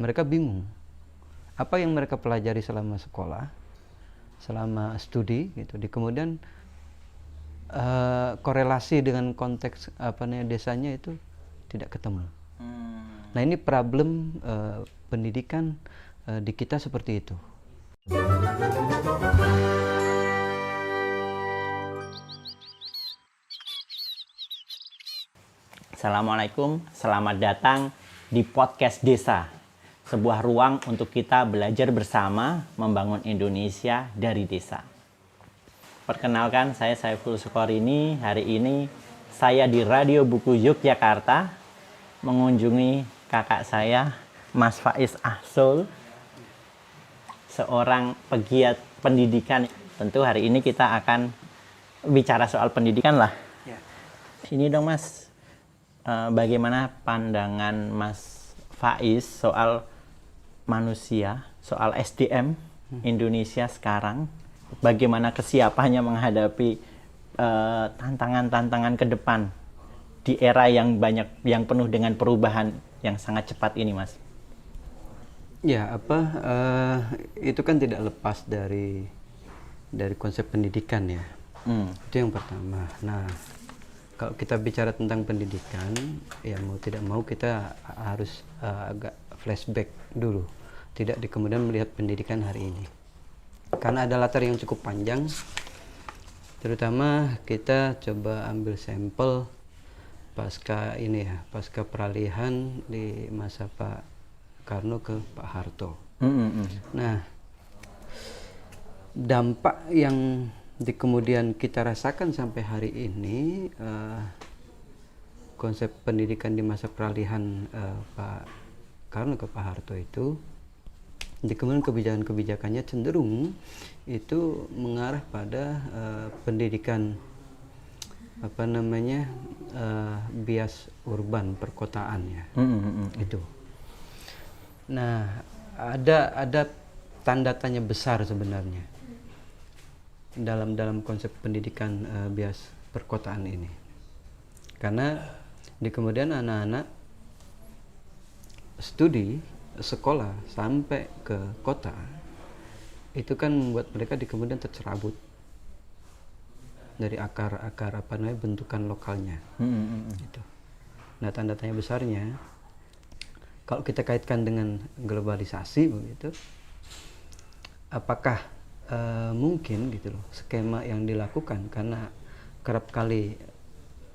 Mereka bingung apa yang mereka pelajari selama sekolah, selama studi gitu. Kemudian korelasi dengan konteks desanya itu tidak ketemu. Nah, ini problem pendidikan di kita seperti itu. Assalamualaikum, selamat datang di podcast Desa, sebuah ruang untuk kita belajar bersama membangun Indonesia dari desa. Perkenalkan, saya Saiful Sukorini. Hari ini saya di Radio Buku Yogyakarta mengunjungi kakak saya, Mas Faiz Ahsul, seorang pegiat pendidikan. Tentu hari ini kita akan bicara soal pendidikan lah. Ini dong Mas, bagaimana pandangan Mas Faiz soal manusia, soal SDM Indonesia sekarang, bagaimana kesiapannya menghadapi tantangan-tantangan ke depan di era yang penuh dengan perubahan yang sangat cepat ini, Mas? Ya, itu kan tidak lepas dari konsep pendidikan ya. Itu yang pertama. Nah, kalau kita bicara tentang pendidikan, ya mau tidak mau kita harus agak flashback dulu. Tidak kemudian melihat pendidikan hari ini. Karena ada latar yang cukup panjang, terutama kita coba ambil sampel pasca peralihan di masa Pak Karno ke Pak Harto. Nah, dampak yang kemudian kita rasakan sampai hari ini, konsep pendidikan di masa peralihan Pak Karno ke Pak Harto itu, kemudian kebijakan-kebijakannya cenderung itu mengarah pada pendidikan bias urban, perkotaan ya. Itu. Nah, ada tanda tanya besar sebenarnya dalam konsep pendidikan bias perkotaan ini, karena kemudian anak-anak studi sekolah sampai ke kota itu kan membuat mereka kemudian tercerabut dari akar bentukan lokalnya. Gitu. Nah, tanda tanya besarnya kalau kita kaitkan dengan globalisasi begitu, apakah mungkin gitu loh skema yang dilakukan, karena kerap kali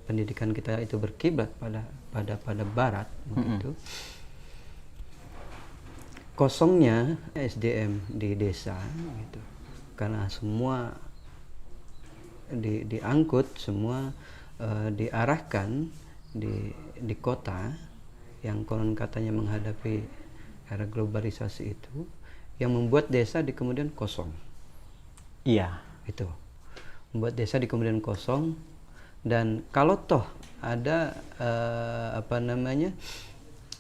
pendidikan kita itu berkiblat pada barat begitu. Kosongnya SDM di desa gitu. Karena semua diangkut, semua diarahkan di kota yang konon katanya menghadapi era globalisasi itu, yang membuat desa kemudian kosong. Iya, itu membuat desa kemudian kosong. Dan kalau toh ada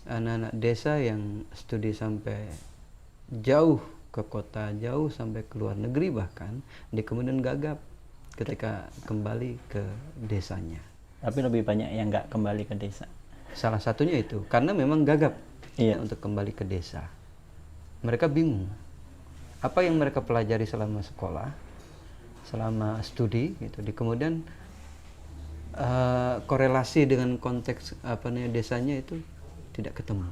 anak-anak desa yang studi sampai jauh ke kota, jauh sampai ke luar negeri bahkan, kemudian gagap ketika kembali ke desanya. Tapi lebih banyak yang nggak kembali ke desa. Salah satunya itu karena memang gagap untuk kembali ke desa. Mereka bingung apa yang mereka pelajari selama sekolah, selama studi gitu. Kemudian korelasi dengan konteks desanya itu tidak ketemu.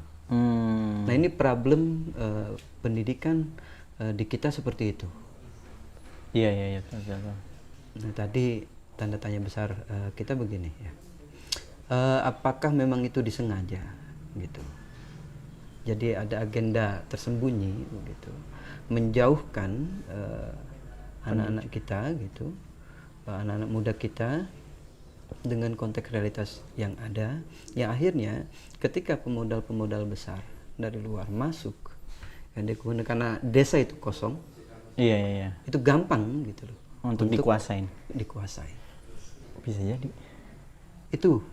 Nah, ini problem pendidikan di kita seperti itu. Iya. Nah, tadi tanda tanya besar kita begini ya. Apakah memang itu disengaja gitu? Jadi ada agenda tersembunyi gitu, menjauhkan anak-anak kita gitu, anak-anak muda kita dengan konteks realitas yang ada, yang akhirnya ketika pemodal-pemodal besar dari luar masuk, yang digunakan karena desa itu kosong, iya, itu gampang gitu loh untuk dikuasai. Bisa jadi. Itu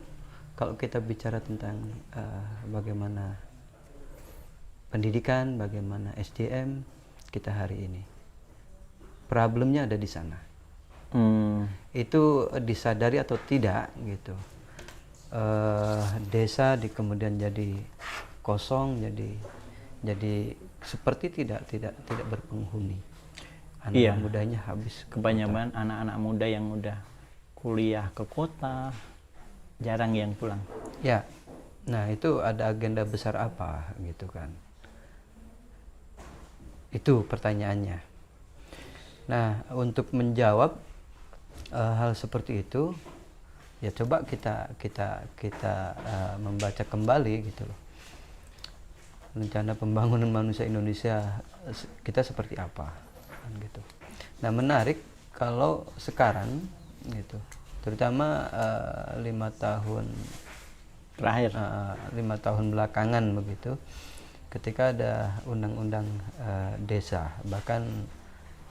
kalau kita bicara tentang bagaimana pendidikan, bagaimana SDM kita hari ini, problemnya ada di sana. Itu disadari atau tidak gitu, desa kemudian jadi kosong, jadi jadi seperti tidak berpenghuni. Anak Iya. mudanya habis ke Kebanyakan anak-anak muda yang udah kuliah ke kota, jarang yang pulang. ya. Nah, itu ada agenda besar apa gitu kan? Itu pertanyaannya. Nah, untuk menjawab hal seperti itu, ya coba kita membaca kembali gitu loh. Rencana pembangunan manusia Indonesia kita seperti apa kan gitu. Nah, menarik kalau sekarang gitu, terutama 5 tahun Terakhir. 5 tahun belakangan begitu, ketika ada undang-undang desa, bahkan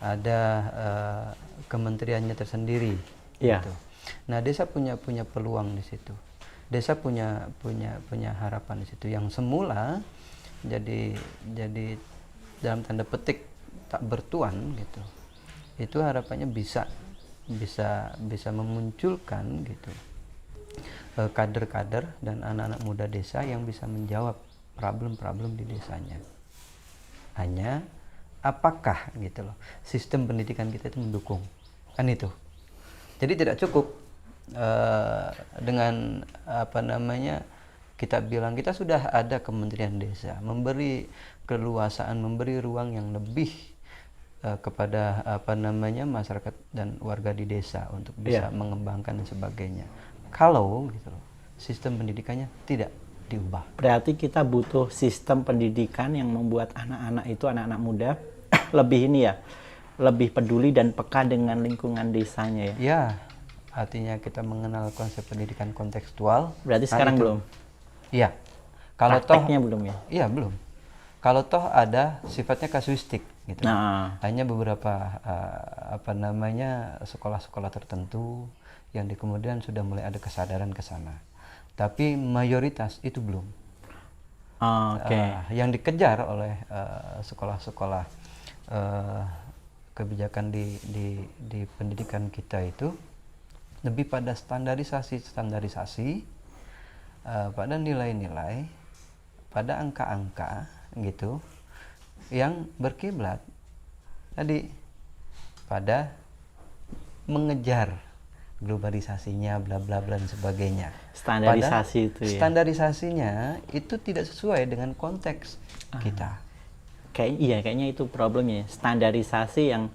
ada kementeriannya tersendiri. Iya. Gitu. Nah, desa punya peluang di situ. Desa punya harapan di situ yang semula jadi dalam tanda petik tak bertuan gitu. Itu harapannya bisa memunculkan gitu kader-kader dan anak-anak muda desa yang bisa menjawab problem-problem di desanya. Hanya apakah gitu loh sistem pendidikan kita itu mendukung, kan itu. Jadi tidak cukup dengan apa namanya kita bilang kita sudah ada Kementerian Desa, memberi keluasaan, memberi ruang yang lebih kepada apa namanya masyarakat dan warga di desa untuk bisa mengembangkan dan sebagainya. Kalau gitu loh, sistem pendidikannya tidak diubah. Berarti kita butuh sistem pendidikan yang membuat anak-anak itu, anak-anak muda lebih ini ya, lebih peduli dan peka dengan lingkungan desanya ya. Ya, artinya kita mengenal konsep pendidikan kontekstual. Berarti sekarang itu. belum? Iya. Kalau Prakteknya belum ya? Iya, belum. Kalau toh ada sifatnya kasuistik gitu. Nah, Hanya beberapa apa namanya sekolah-sekolah tertentu yang kemudian sudah mulai ada kesadaran ke sana. Tapi mayoritas itu belum. oke. Yang dikejar oleh sekolah-sekolah kebijakan di pendidikan kita itu lebih pada standarisasi pada nilai-nilai, pada angka-angka gitu yang berkiblat tadi pada mengejar globalisasinya bla bla bla dan sebagainya. Standarisasi itu ya. Standarisasinya itu tidak sesuai dengan konteks kita. Kayaknya itu problemnya. Standarisasi yang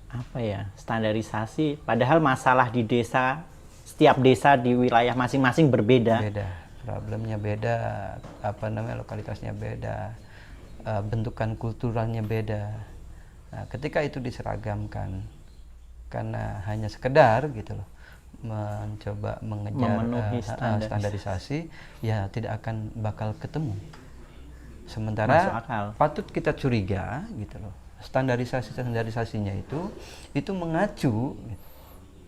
apa ya? Standarisasi padahal masalah di desa, setiap desa di wilayah masing-masing berbeda. Beda, problemnya beda, apa namanya lokalitasnya beda, bentukan kulturalnya beda. Nah, ketika itu diseragamkan karena hanya sekedar gitu loh mencoba mengejar Memenuhi standarisasi, ya tidak akan bakal ketemu. Masuk Sementara akal. patut kita curiga gitu loh, standarisasinya itu mengacu gitu,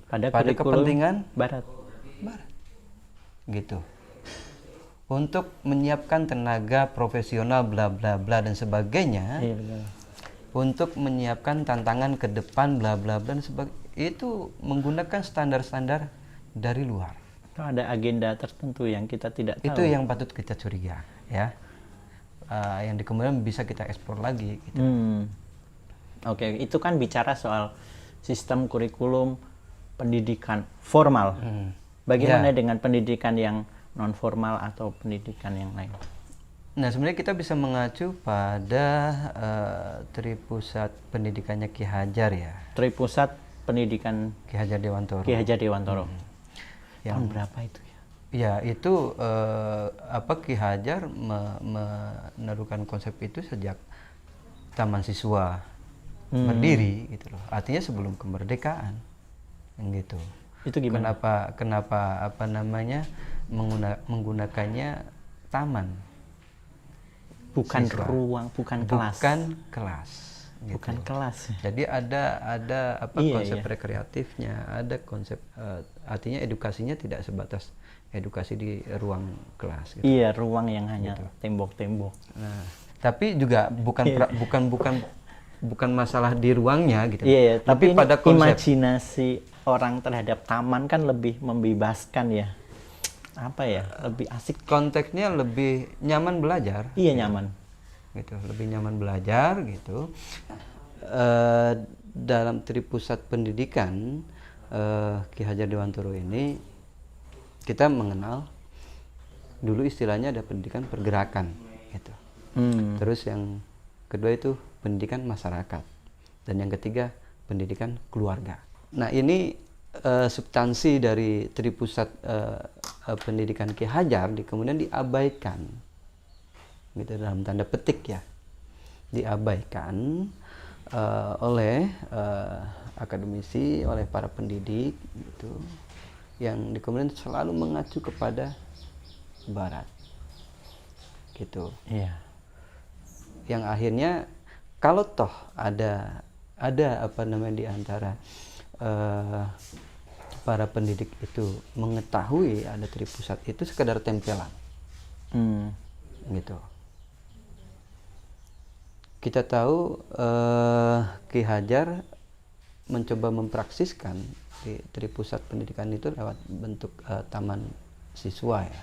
Pada pada kurikulum kepentingan barat. gitu, untuk menyiapkan tenaga profesional bla bla bla dan sebagainya. Iya, betul. Untuk menyiapkan tantangan ke depan bla bla bla dan sebagainya, itu menggunakan standar-standar dari luar. Itu ada agenda tertentu yang kita tidak tahu. Itu yang patut kita curiga ya. Yang kemudian bisa kita eksplor lagi gitu. Oke, itu kan bicara soal sistem kurikulum pendidikan formal. Bagaimana dengan pendidikan yang non formal atau pendidikan yang lain? Nah, sebenarnya kita bisa mengacu pada Tripusat Pendidikannya Ki Hajar ya. Tripusat Pendidikan Ki Hajar Dewantoro. Ki Hajar Dewantoro. Yang Tahun berapa itu ya? Ya, itu Ki Hajar menerukan konsep itu sejak Taman Siswa berdiri gitu loh. Artinya sebelum kemerdekaan. Gitu. Itu gimana? Kenapa apa namanya menggunakannya taman? Bukan siswa. Ruang, bukan kelas. Bukan kelas. Gitu. Bukan kelas. Jadi ada apa Iya, konsep iya. rekreatifnya, ada konsep artinya edukasinya tidak sebatas edukasi di ruang kelas. Gitu. Iya, ruang yang hanya tembok-tembok. Nah, tapi juga bukan masalah di ruangnya gitu. Iya, tapi pada konsep imajinasi orang terhadap taman kan lebih membebaskan ya. Apa ya? Lebih asik. konteksnya lebih nyaman belajar. Iya, nyaman. gitu, lebih nyaman belajar gitu. Dalam Tripusat Pendidikan Ki Hajar Dewantara ini kita mengenal dulu istilahnya ada pendidikan pergerakan gitu. Terus yang kedua itu pendidikan masyarakat, dan yang ketiga pendidikan keluarga. Nah ini substansi dari Tripusat Pendidikan Ki Hajar kemudian diabaikan gitu, dalam tanda petik ya, diabaikan oleh akademisi, oleh para pendidik gitu, yang kemudian selalu mengacu kepada Barat gitu. Iya. Yang akhirnya kalau toh ada apa namanya di antara para pendidik itu mengetahui ada Tripusat, itu sekedar tempelan gitu. Kita tahu Ki Hajar mencoba mempraksiskan di Tripusat Pendidikan itu lewat bentuk taman siswa ya,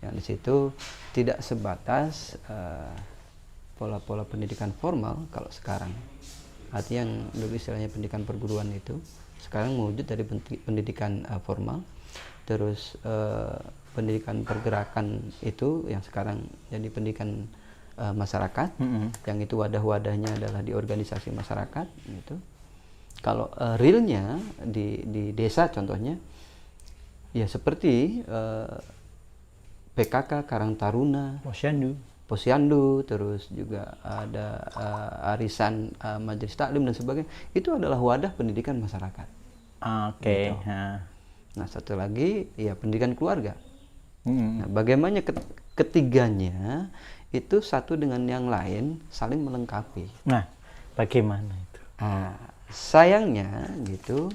yang di situ tidak sebatas pola-pola pendidikan formal kalau sekarang, artinya yang dulu istilahnya pendidikan perguruan itu sekarang mewujud dari pendidikan formal, terus pendidikan pergerakan itu yang sekarang jadi pendidikan masyarakat, yang itu wadah-wadahnya adalah di organisasi masyarakat gitu. Kalau realnya di desa contohnya ya seperti PKK Karang Taruna, Posyandu, terus juga ada arisan majelis taklim dan sebagainya. Itu adalah wadah pendidikan masyarakat. Oke. Gitu. Nah satu lagi ya pendidikan keluarga. Nah, bagaimana ketiganya itu satu dengan yang lain saling melengkapi. Nah, bagaimana itu? Sayangnya gitu,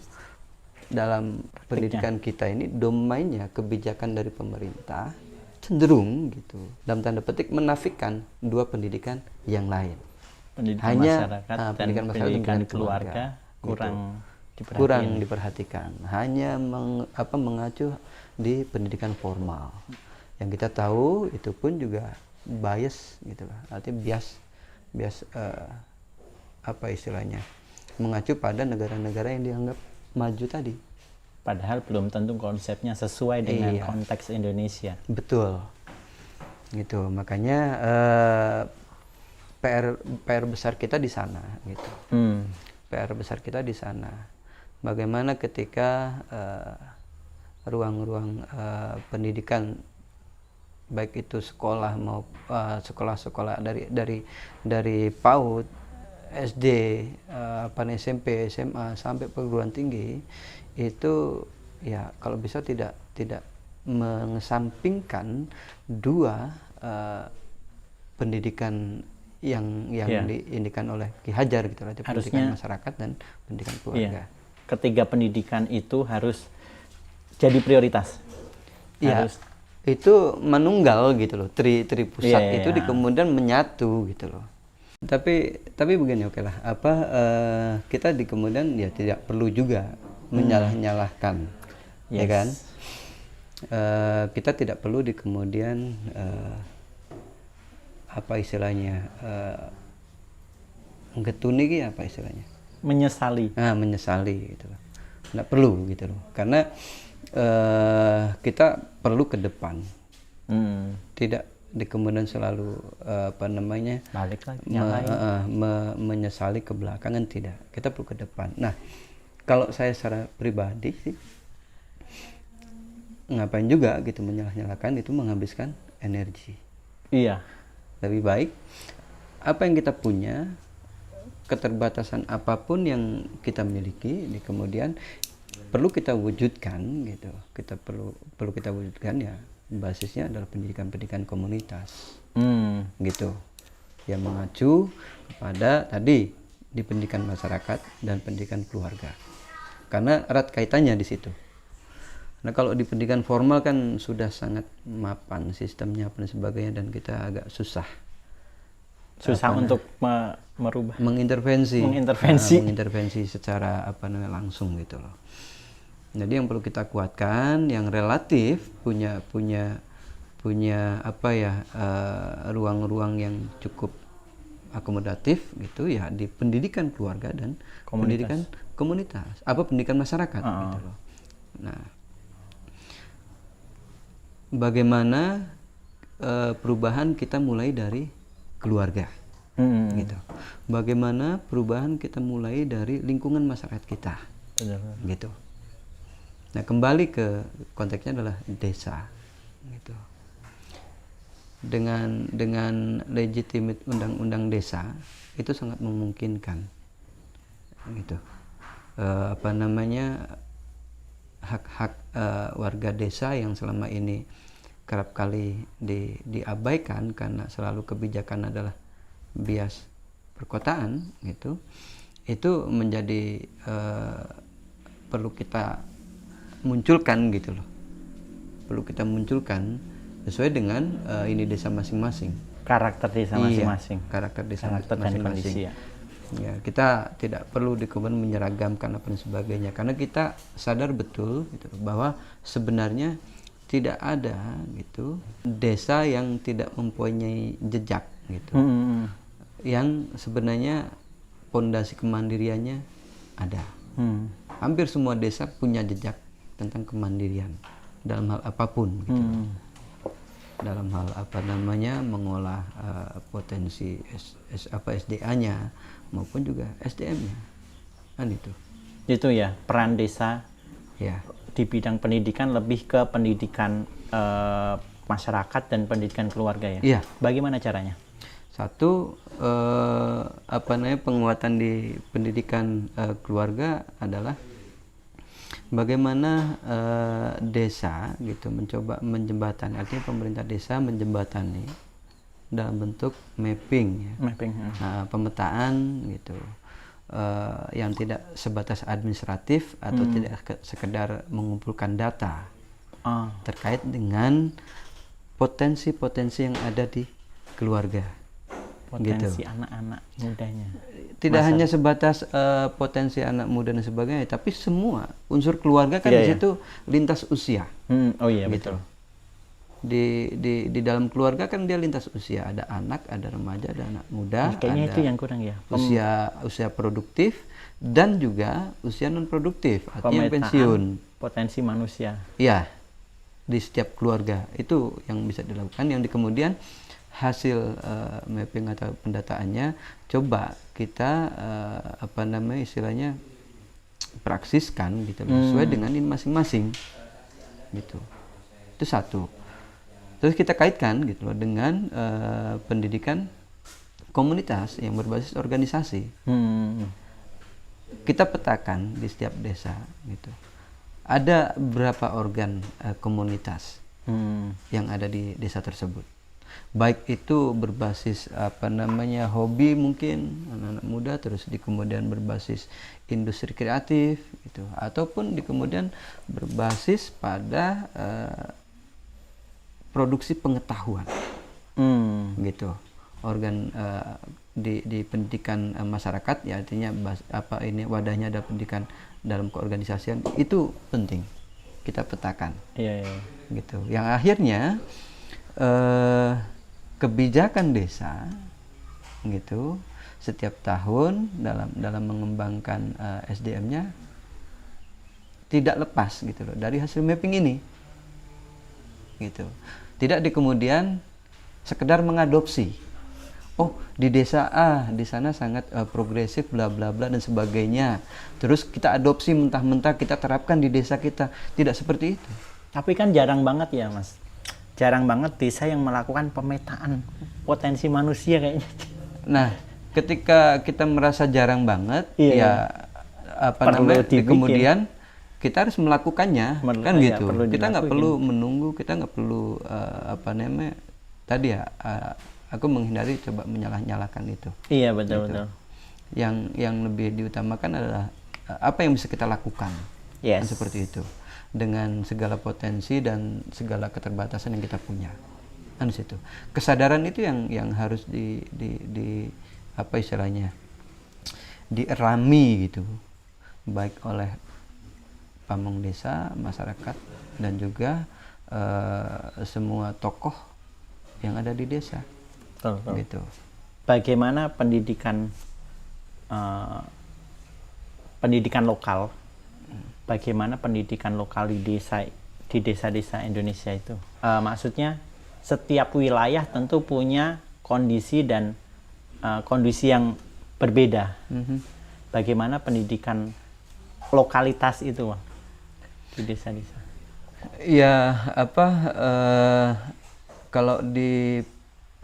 dalam pendidikan kita ini domainnya kebijakan dari pemerintah cenderung gitu dalam tanda petik menafikan dua pendidikan yang lain. Pendidikan masyarakat dan pendidikan keluarga kurang diperhatikan. Hanya mengacu di pendidikan formal. Yang kita tahu itu pun juga bias gitu lah. Artinya bias apa istilahnya? Mengacu pada negara-negara yang dianggap maju tadi. Padahal belum tentu konsepnya sesuai dengan konteks Indonesia. Betul. Gitu. Makanya PR besar kita di sana gitu. PR besar kita di sana. Bagaimana ketika ruang-ruang pendidikan baik itu sekolah mau sekolah-sekolah dari PAUD, SD, SMP, SMA sampai perguruan tinggi itu ya kalau bisa tidak mengesampingkan dua pendidikan yang diindikan oleh Ki Hajar gitu, pendidikan masyarakat dan pendidikan keluarga. Ketiga pendidikan itu harus jadi prioritas. Iya. Itu menunggal gitu loh. Tripusat itu kemudian menyatu gitu loh. Tapi begini lah, kita kemudian ya tidak perlu juga menyalah-nyalahkan, ya kan? Kita tidak perlu kemudian apa istilahnya ngetuni apa istilahnya? Menyesali. Menyesali gitu loh. Nggak perlu gitu loh, karena kita perlu ke depan, tidak kemudian selalu balik lagi menyesali ke belakangan, tidak. Kita perlu ke depan. Nah, kalau saya secara pribadi sih ngapain juga gitu menyalah-nyalahkan, itu menghabiskan energi. Iya. Lebih baik apa yang kita punya, keterbatasan apapun yang kita miliki, kemudian perlu kita wujudkan gitu. Kita perlu kita wujudkan ya. Basisnya adalah pendidikan komunitas, gitu, yang mengacu kepada tadi di pendidikan masyarakat dan pendidikan keluarga, karena erat kaitannya di situ. Nah kalau di pendidikan formal kan sudah sangat mapan sistemnya dan sebagainya, dan kita agak susah untuk merubah, mengintervensi secara langsung gitu loh. Jadi yang perlu kita kuatkan, yang relatif punya ruang-ruang yang cukup akomodatif gitu ya di pendidikan keluarga dan pendidikan komunitas, pendidikan masyarakat gitu loh. Nah, bagaimana perubahan kita mulai dari keluarga, gitu. Bagaimana perubahan kita mulai dari lingkungan masyarakat kita, gitu. Nah, kembali ke konteksnya adalah desa, gitu. Dengan legitimate undang-undang desa itu sangat memungkinkan, gitu. Hak-hak warga desa yang selama ini kerap kali diabaikan karena selalu kebijakan adalah bias perkotaan, gitu. Itu menjadi perlu kita munculkan, gitu loh. Perlu kita munculkan sesuai dengan ini desa masing-masing. Karakter desa masing-masing. Iya, karakter desa dan kondisi, masing-masing. Ya, kita tidak perlu kemudian menyeragamkan apa dan sebagainya, karena kita sadar betul gitu bahwa sebenarnya tidak ada gitu desa yang tidak mempunyai jejak gitu. Yang sebenarnya pondasi kemandiriannya ada. Hampir semua desa punya jejak tentang kemandirian dalam hal apapun gitu. Dalam hal mengolah potensi SDA-nya maupun juga SDM-nya, kan itu ya peran desa ya di bidang pendidikan, lebih ke pendidikan masyarakat dan pendidikan keluarga ya. Iya. Bagaimana caranya? Satu, penguatan di pendidikan keluarga adalah bagaimana desa gitu mencoba menjembatani, artinya pemerintah desa menjembatani dalam bentuk mapping ya. Nah, pemetaan gitu, yang tidak sebatas administratif atau tidak sekedar mengumpulkan data terkait dengan potensi-potensi yang ada di keluarga, potensi gitu. Anak-anak mudanya. Tidak hanya sebatas potensi anak muda dan sebagainya, tapi semua unsur keluarga kan di situ lintas usia. Oh iya, gitu. Betul. Di dalam keluarga kan dia lintas usia, ada anak, ada remaja, ada anak muda, kayaknya ada itu yang kurang ya. usia produktif dan juga usia non produktif, artinya pensiun. Potensi manusia. Iya, di setiap keluarga itu yang bisa dilakukan, yang kemudian hasil mapping atau pendataannya coba kita istilahnya praksiskan gitu sesuai dengan ini masing-masing gitu. Itu satu. Terus kita kaitkan gitu loh dengan pendidikan komunitas yang berbasis organisasi. Kita petakan di setiap desa gitu. Ada berapa organ komunitas yang ada di desa tersebut. Baik itu berbasis hobi mungkin anak-anak muda, terus kemudian berbasis industri kreatif gitu, ataupun kemudian berbasis pada produksi pengetahuan gitu. Organ di pendidikan masyarakat ya, artinya wadahnya ada pendidikan dalam keorganisasian, itu penting kita petakan. Gitu, yang akhirnya kebijakan desa gitu setiap tahun dalam mengembangkan SDM-nya tidak lepas gitu loh dari hasil mapping ini gitu. Tidak kemudian sekedar mengadopsi, oh di desa A di sana sangat progresif bla bla bla dan sebagainya, terus kita adopsi mentah-mentah kita terapkan di desa kita. Tidak seperti itu. Tapi kan jarang banget ya Mas, jarang banget desa yang melakukan pemetaan potensi manusia kayaknya. Nah, ketika kita merasa jarang banget, kemudian kita harus melakukannya, kan gitu. Kita nggak perlu menunggu, kita nggak perlu aku menghindari coba menyalah-nyalahkan itu. Iya, betul gitu. Yang lebih diutamakan adalah apa yang bisa kita lakukan. Yes. Seperti itu. Dengan segala potensi dan segala keterbatasan yang kita punya, kan situ. Kesadaran itu yang harus dierami gitu, baik oleh pamong desa, masyarakat, dan juga semua tokoh yang ada di desa. Betul. Gitu. bagaimana pendidikan lokal, bagaimana pendidikan lokal di desa-desa Indonesia itu? Maksudnya setiap wilayah tentu punya kondisi dan kondisi yang berbeda. Bagaimana pendidikan lokalitas itu, Bang, di desa-desa? Ya, kalau di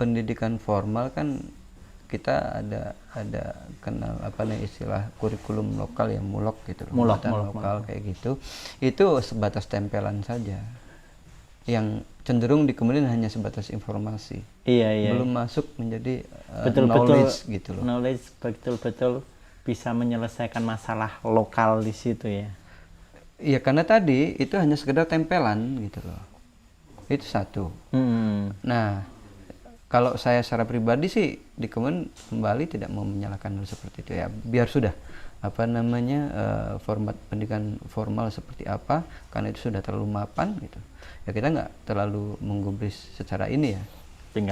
pendidikan formal kan kita ada kenal istilah kurikulum lokal ya, mulok gitu loh, Mulok lokal kayak gitu. Itu sebatas tempelan saja. Yang cenderung di kemudian hanya sebatas informasi. Iya. Belum masuk menjadi knowledge gitu loh. Knowledge betul-betul bisa menyelesaikan masalah lokal di situ ya. Iya, karena tadi itu hanya sekedar tempelan gitu loh. Itu satu. Nah, kalau saya secara pribadi sih di Kemen kembali tidak mau menyalahkan hal seperti itu ya. Biar sudah format pendidikan formal seperti apa, karena itu sudah terlalu mapan gitu. Ya kita nggak terlalu menggubris secara ini ya.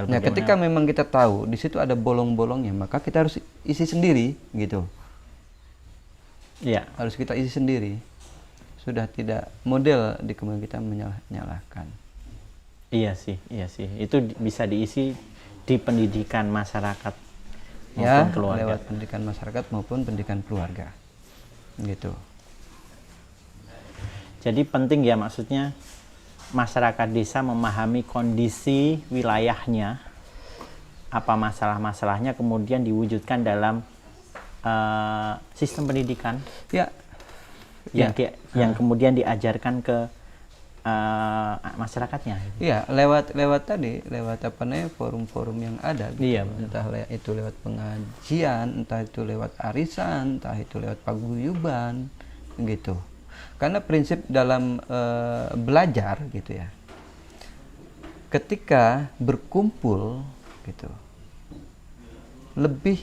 Nah, ketika memang kita tahu di situ ada bolong-bolongnya, maka kita harus isi sendiri gitu. Iya. Harus kita isi sendiri. Sudah tidak model di kemudian kita menyalahkan. Iya sih. Itu bisa diisi di pendidikan masyarakat Ya, maupun keluarga. lewat pendidikan masyarakat maupun pendidikan keluarga. Gitu. Jadi penting ya, maksudnya masyarakat desa memahami kondisi wilayahnya, apa masalah-masalahnya, kemudian diwujudkan dalam sistem pendidikan. Ya. Yang kemudian diajarkan ke masyarakatnya. Iya, lewat forum-forum yang ada gitu. Iya, entah itu lewat pengajian, entah itu lewat arisan, entah itu lewat paguyuban gitu. Karena prinsip dalam belajar gitu ya, ketika berkumpul gitu, lebih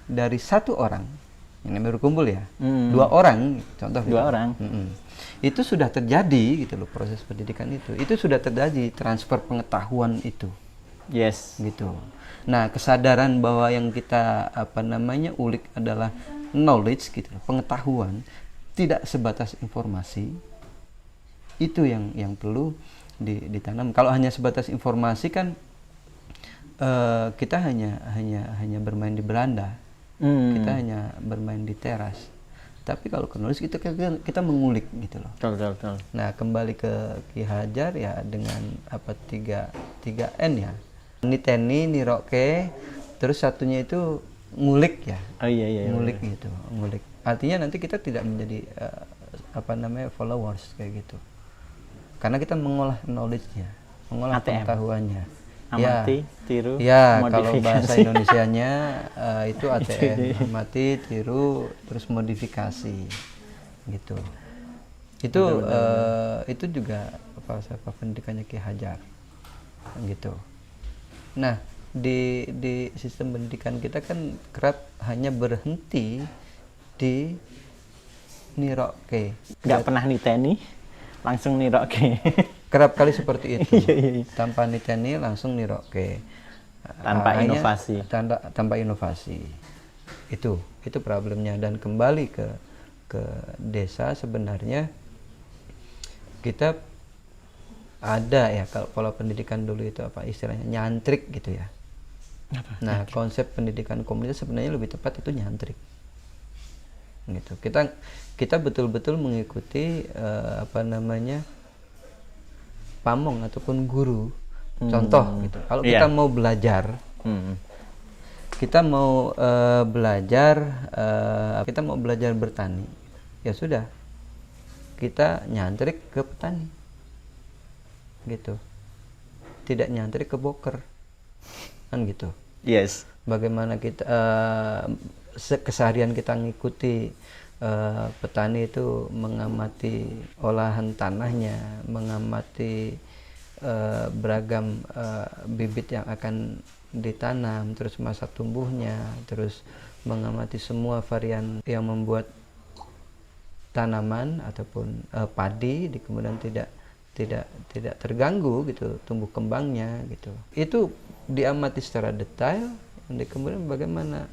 dari satu orang, ini berkumpul ya, 2 orang, contoh 2 gitu. orang. Itu sudah terjadi gitu loh, proses pendidikan itu sudah terjadi transfer pengetahuan itu. Yes. Gitu. Nah, kesadaran bahwa yang kita ulik adalah knowledge gitu loh, pengetahuan, tidak sebatas informasi. Itu yang perlu ditanam. Kalau hanya sebatas informasi kan kita hanya bermain di beranda. Kita hanya bermain di teras. Tapi kalau knowledge kita mengulik gitu loh. Betul. Nah, kembali ke Ki Hajar ya dengan 3N ya. Niteni, niroke, terus satunya itu ngulik ya. Oh iya. Ngulik gitu, ngulik. Artinya nanti kita tidak menjadi followers kayak gitu. Karena kita mengolah knowledge-nya, mengolah pengetahuannya. Amati, tiru, ya, modifikasi. kalau bahasa Indonesianya itu ATM, amati, tiru, terus modifikasi, gitu. Itu juga falsafah pendidikannya Ki Hajar, gitu. Nah, di sistem pendidikan kita kan kerap hanya berhenti di niroke. Nggak pernah niteni, langsung niroke. Kerap kali seperti itu. Iya. Tanpa niteni langsung niroke. Tanpa inovasi. Tanpa inovasi. Itu problemnya. Dan kembali ke desa sebenarnya kita ada ya, kalau pendidikan dulu itu apa istilahnya, nyantrik gitu ya. Nah, konsep pendidikan komunitas sebenarnya lebih tepat itu nyantrik. Gitu. Kita betul-betul mengikuti pamong ataupun guru. Contoh gitu. Kalau kita mau belajar, kita mau belajar bertani, ya sudah, kita nyantrik ke petani, gitu. Tidak nyantrik ke boker, kan gitu. Yes. Bagaimana kita keseharian kita ngikuti petani itu, mengamati olahan tanahnya, mengamati beragam bibit yang akan ditanam, terus masa tumbuhnya, terus mengamati semua varian yang membuat tanaman ataupun padi di kemudian tidak terganggu gitu tumbuh kembangnya gitu. Itu diamati secara detail, di kemudian bagaimana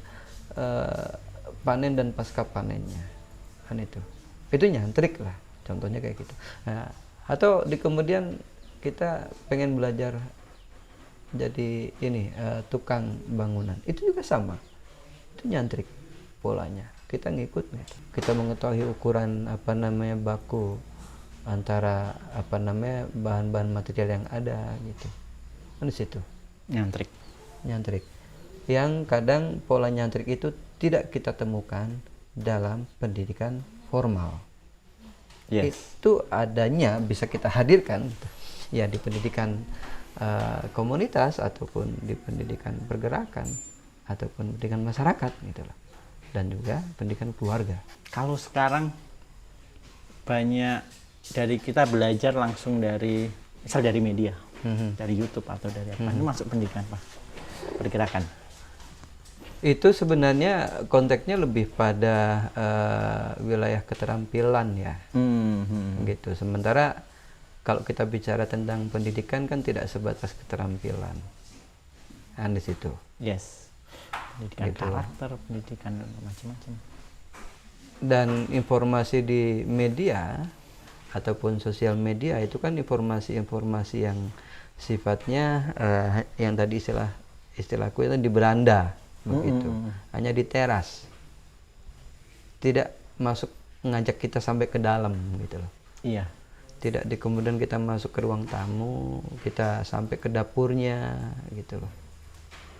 panen dan pasca panennya, kan itu nyantrik lah, contohnya kayak gitu. Nah, atau di kemudian kita pengen belajar jadi ini tukang bangunan, itu juga sama, itu nyantrik polanya, kita ngikut gitu. Kita mengetahui ukuran baku antara bahan-bahan material yang ada gitu, kan di situ nyantrik yang kadang pola nyantrik itu tidak kita temukan dalam pendidikan formal. Itu adanya bisa kita hadirkan gitu, ya di pendidikan komunitas ataupun di pendidikan pergerakan ataupun pendidikan masyarakat gitu loh, dan juga pendidikan keluarga. Kalau sekarang banyak dari kita belajar langsung dari misal dari media, dari YouTube atau dari apa, ini masuk pendidikan Pak, pergerakan. Itu sebenarnya konteksnya lebih pada wilayah keterampilan ya, gitu. Sementara kalau kita bicara tentang pendidikan kan tidak sebatas keterampilan, kan di situ. Yes, pendidikan gitu. Karakter, pendidikan macam-macam. Dan informasi di media ataupun sosial media itu kan informasi-informasi yang sifatnya yang tadi istilahku itu di beranda begitu, hanya di teras, tidak masuk ngajak kita sampai ke dalam gitu loh. Iya. Tidak kemudian kita masuk ke ruang tamu, kita sampai ke dapurnya gitu loh.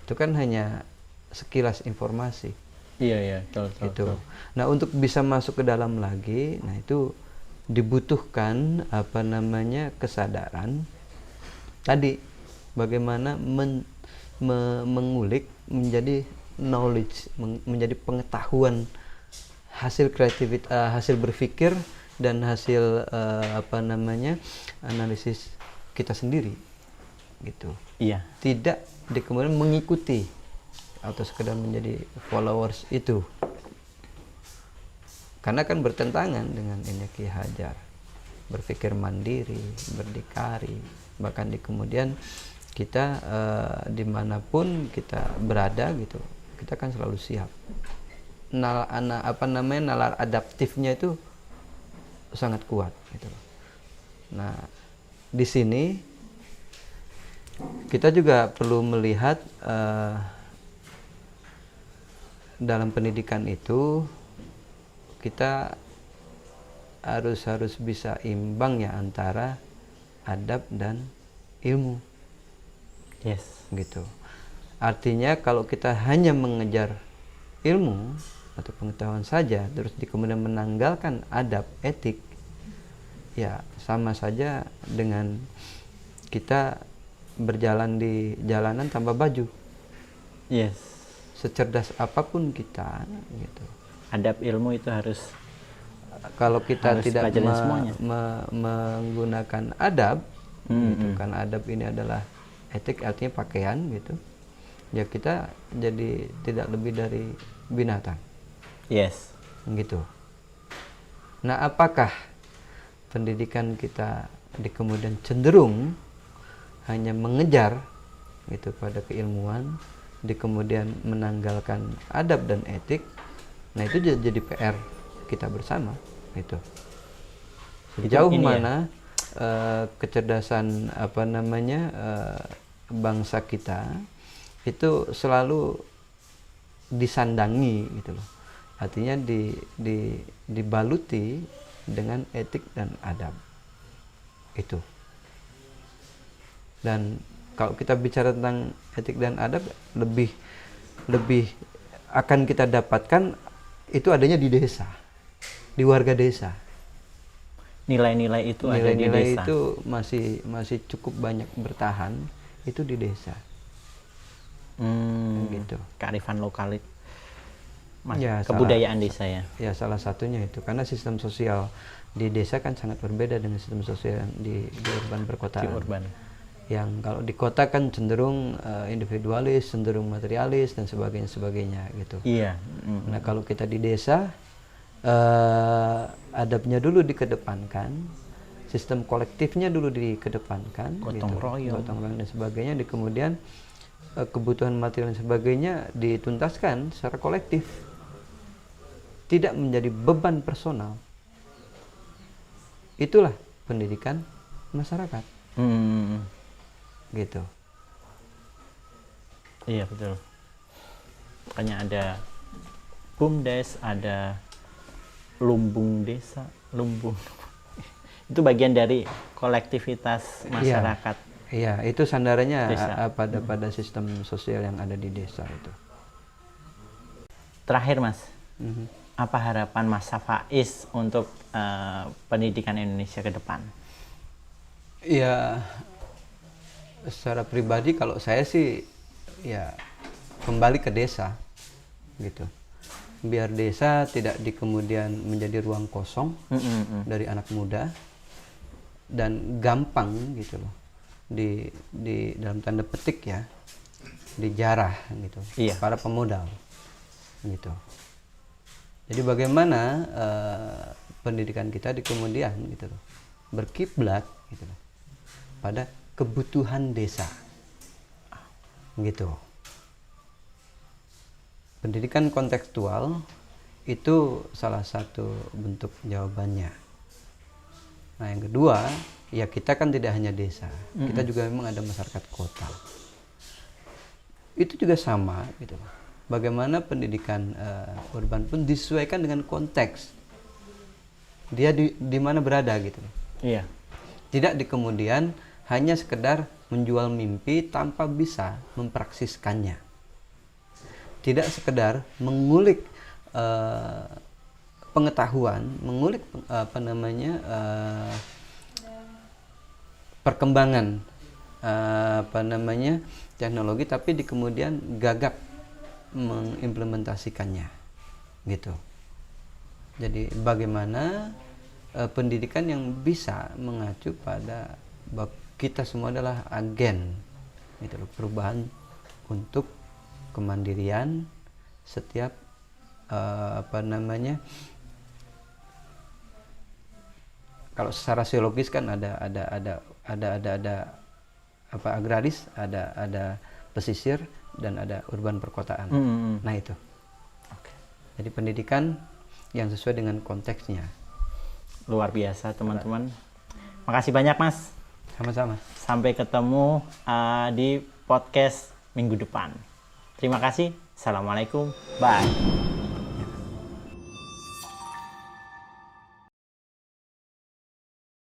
Itu kan hanya sekilas informasi. Iya, betul. Nah, untuk bisa masuk ke dalam lagi, nah itu dibutuhkan kesadaran tadi, bagaimana mengulik menjadi knowledge, menjadi pengetahuan, hasil kreativitas, hasil berpikir dan hasil analisis kita sendiri gitu. Iya. Tidak kemudian mengikuti atau sekedar menjadi followers itu, karena kan bertentangan dengan ini Ki Hajar, berpikir mandiri, berdikari, bahkan kemudian kita dimanapun kita berada gitu, kita kan selalu siap. Nalar adaptifnya itu sangat kuat gitu. Nah, di sini kita juga perlu melihat dalam pendidikan itu kita harus bisa imbang ya antara adab dan ilmu. Yes. Gitu. Artinya kalau kita hanya mengejar ilmu atau pengetahuan saja terus kemudian menanggalkan adab, etik, ya sama saja dengan kita berjalan di jalanan tanpa baju. Yes. Secerdas apapun kita gitu. Adab ilmu itu harus, kalau kita tidak menggunakan adab, gitu, karena adab ini adalah etik, artinya pakaian gitu, ya kita jadi tidak lebih dari binatang. Yes. Gitu. Nah, apakah pendidikan kita kemudian cenderung hanya mengejar gitu pada keilmuan, kemudian menanggalkan adab dan etik? Nah, itu jadi PR kita bersama itu. Sejauh mana kecerdasan bangsa kita itu selalu disandangi gitu loh. Artinya dibaluti dengan etik dan adab. Itu. Dan kalau kita bicara tentang etik dan adab, lebih akan kita dapatkan itu adanya di desa, di warga desa. Nilai-nilai itu ada di desa. Nilai-nilai itu masih cukup banyak bertahan itu di desa. Gitu. Kearifan lokal itu. Ya, kebudayaan desa ya. Ya, salah satunya itu, karena sistem sosial di desa kan sangat berbeda dengan sistem sosial di urban perkotaan. Di urban. Yang kalau di kota kan cenderung individualis, cenderung materialis dan sebagainya gitu. Iya. Nah, kalau kita di desa, adabnya dulu dikedepankan, sistem kolektifnya dulu dikedepankan, gotong royong dan sebagainya. Kemudian kebutuhan material dan sebagainya dituntaskan secara kolektif, tidak menjadi beban personal. Itulah pendidikan masyarakat. Gitu. Iya betul. Makanya ada BUMDes, ada lumbung desa, lumbung. Itu bagian dari kolektivitas masyarakat. Iya, itu sandarannya Desa. pada sistem sosial yang ada di desa itu. Terakhir Mas, Mhm. apa harapan Mas Safaiz untuk pendidikan Indonesia ke depan? Ya, secara pribadi kalau saya sih ya kembali ke desa gitu. Biar desa tidak di kemudian menjadi ruang kosong dari anak muda dan gampang gitu loh di dalam tanda petik ya dijarah gitu Iya. para pemodal gitu. Jadi bagaimana pendidikan kita di kemudian gitu loh berkiblat gitu loh pada kebutuhan desa gitu. Pendidikan kontekstual itu salah satu bentuk jawabannya. Nah yang kedua, ya kita kan tidak hanya desa, kita juga memang ada masyarakat kota. Itu juga sama gitu. Bagaimana pendidikan urban pun disesuaikan dengan konteks. Dia di mana berada gitu. Iya. Tidak di kemudian hanya sekedar menjual mimpi tanpa bisa mempraksiskannya. Tidak sekedar mengulik pengetahuan, mengulik perkembangan teknologi, tapi di kemudian gagap mengimplementasikannya, gitu. Jadi bagaimana pendidikan yang bisa mengacu pada bahwa kita semua adalah agen, gitu loh, perubahan untuk kemandirian setiap kalau secara sosiologis kan ada agraris, ada pesisir dan ada urban perkotaan. Nah itu. Jadi pendidikan yang sesuai dengan konteksnya. Luar biasa teman-teman. Makasih banyak Mas. Sama-sama. Sampai ketemu di podcast minggu depan. Terima kasih. Assalamualaikum. Bye.